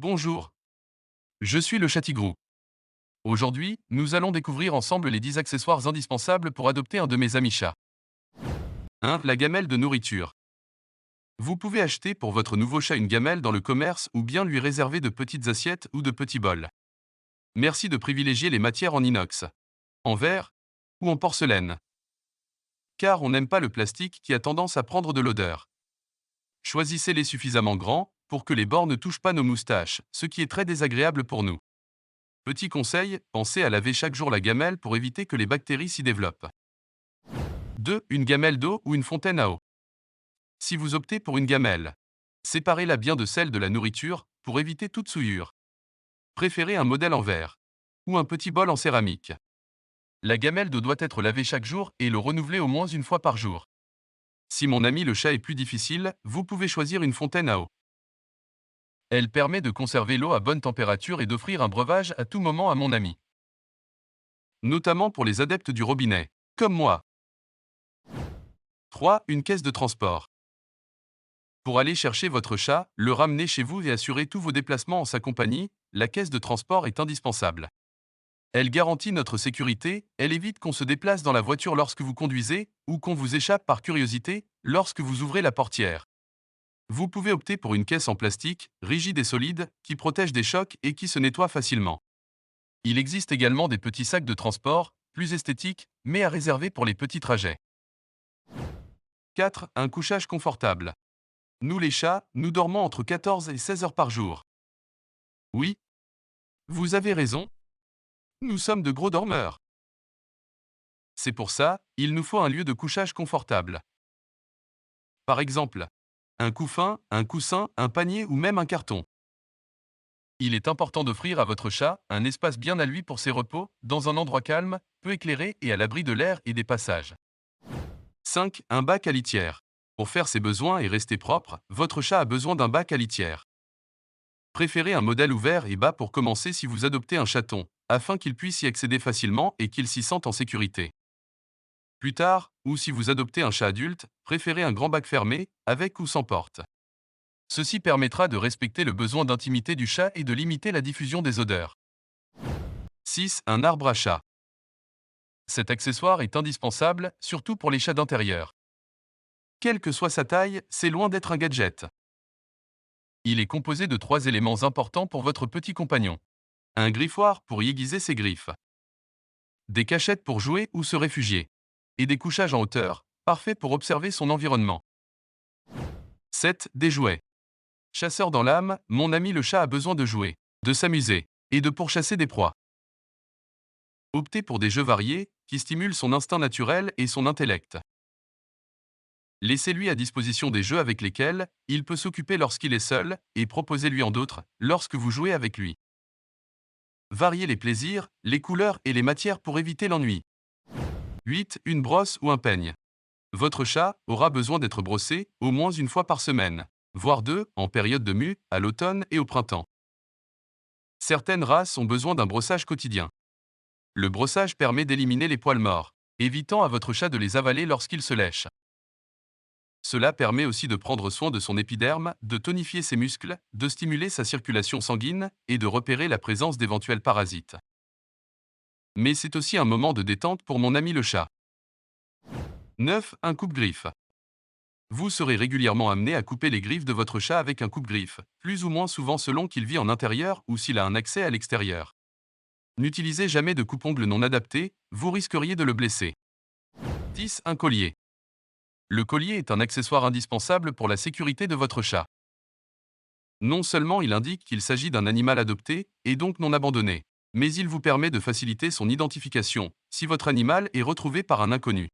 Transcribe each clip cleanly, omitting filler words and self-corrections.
Bonjour, je suis le Chatigrou. Aujourd'hui, nous allons découvrir ensemble les 10 accessoires indispensables pour adopter un de mes amis chats. 1. La gamelle de nourriture. Vous pouvez acheter pour votre nouveau chat une gamelle dans le commerce ou bien lui réserver de petites assiettes ou de petits bols. Merci de privilégier les matières en inox, en verre ou en porcelaine. Car on n'aime pas le plastique qui a tendance à prendre de l'odeur. Choisissez-les suffisamment grands pour que les bords ne touchent pas nos moustaches, ce qui est très désagréable pour nous. Petit conseil, pensez à laver chaque jour la gamelle pour éviter que les bactéries s'y développent. 2. Une gamelle d'eau ou une fontaine à eau. Si vous optez pour une gamelle, séparez-la bien de celle de la nourriture pour éviter toute souillure. Préférez un modèle en verre ou un petit bol en céramique. La gamelle d'eau doit être lavée chaque jour et le renouveler au moins une fois par jour. Si mon ami le chat est plus difficile, vous pouvez choisir une fontaine à eau. Elle permet de conserver l'eau à bonne température et d'offrir un breuvage à tout moment à mon ami. Notamment pour les adeptes du robinet, comme moi. 3. Une caisse de transport. Pour aller chercher votre chat, le ramener chez vous et assurer tous vos déplacements en sa compagnie, la caisse de transport est indispensable. Elle garantit notre sécurité, elle évite qu'on se déplace dans la voiture lorsque vous conduisez, ou qu'on vous échappe par curiosité, lorsque vous ouvrez la portière. Vous pouvez opter pour une caisse en plastique, rigide et solide, qui protège des chocs et qui se nettoie facilement. Il existe également des petits sacs de transport, plus esthétiques, mais à réserver pour les petits trajets. 4. Un couchage confortable. Nous les chats, nous dormons entre 14 et 16 heures par jour. Oui, vous avez raison, nous sommes de gros dormeurs. C'est pour ça, il nous faut un lieu de couchage confortable. Par exemple, un couffin, un coussin, un panier ou même un carton. Il est important d'offrir à votre chat un espace bien à lui pour ses repos, dans un endroit calme, peu éclairé et à l'abri de l'air et des passages. 5. Un bac à litière. Pour faire ses besoins et rester propre, votre chat a besoin d'un bac à litière. Préférez un modèle ouvert et bas pour commencer si vous adoptez un chaton, afin qu'il puisse y accéder facilement et qu'il s'y sente en sécurité. Plus tard, ou si vous adoptez un chat adulte, préférez un grand bac fermé, avec ou sans porte. Ceci permettra de respecter le besoin d'intimité du chat et de limiter la diffusion des odeurs. 6. Un arbre à chat. Cet accessoire est indispensable, surtout pour les chats d'intérieur. Quelle que soit sa taille, c'est loin d'être un gadget. Il est composé de 3 éléments importants pour votre petit compagnon. Un griffoir pour y aiguiser ses griffes. Des cachettes pour jouer ou se réfugier. Et des couchages en hauteur, parfaits pour observer son environnement. 7. Des jouets. Chasseur dans l'âme, mon ami le chat a besoin de jouer, de s'amuser, et de pourchasser des proies. Optez pour des jeux variés, qui stimulent son instinct naturel et son intellect. Laissez-lui à disposition des jeux avec lesquels il peut s'occuper lorsqu'il est seul, et proposez-lui en d'autres, lorsque vous jouez avec lui. Variez les plaisirs, les couleurs et les matières pour éviter l'ennui. 8. Une brosse ou un peigne. Votre chat aura besoin d'être brossé au moins une fois par semaine, voire deux en période de mue, à l'automne et au printemps. Certaines races ont besoin d'un brossage quotidien. Le brossage permet d'éliminer les poils morts, évitant à votre chat de les avaler lorsqu'il se lèche. Cela permet aussi de prendre soin de son épiderme, de tonifier ses muscles, de stimuler sa circulation sanguine et de repérer la présence d'éventuels parasites. Mais c'est aussi un moment de détente pour mon ami le chat. 9. Un coupe-griffe. Vous serez régulièrement amené à couper les griffes de votre chat avec un coupe-griffe, plus ou moins souvent selon qu'il vit en intérieur ou s'il a un accès à l'extérieur. N'utilisez jamais de coupe-ongles non adapté, vous risqueriez de le blesser. 10. Un collier. Le collier est un accessoire indispensable pour la sécurité de votre chat. Non seulement il indique qu'il s'agit d'un animal adopté, et donc non abandonné, mais il vous permet de faciliter son identification, si votre animal est retrouvé par un inconnu.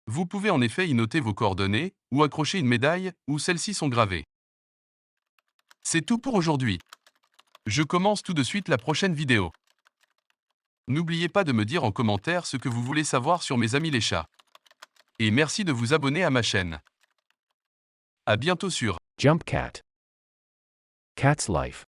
Vous pouvez en effet y noter vos coordonnées, ou accrocher une médaille, où celles-ci sont gravées. C'est tout pour aujourd'hui. Je commence tout de suite la prochaine vidéo. N'oubliez pas de me dire en commentaire ce que vous voulez savoir sur mes amis les chats. Et merci de vous abonner à ma chaîne. À bientôt sur Jump Cat. Cat's Life.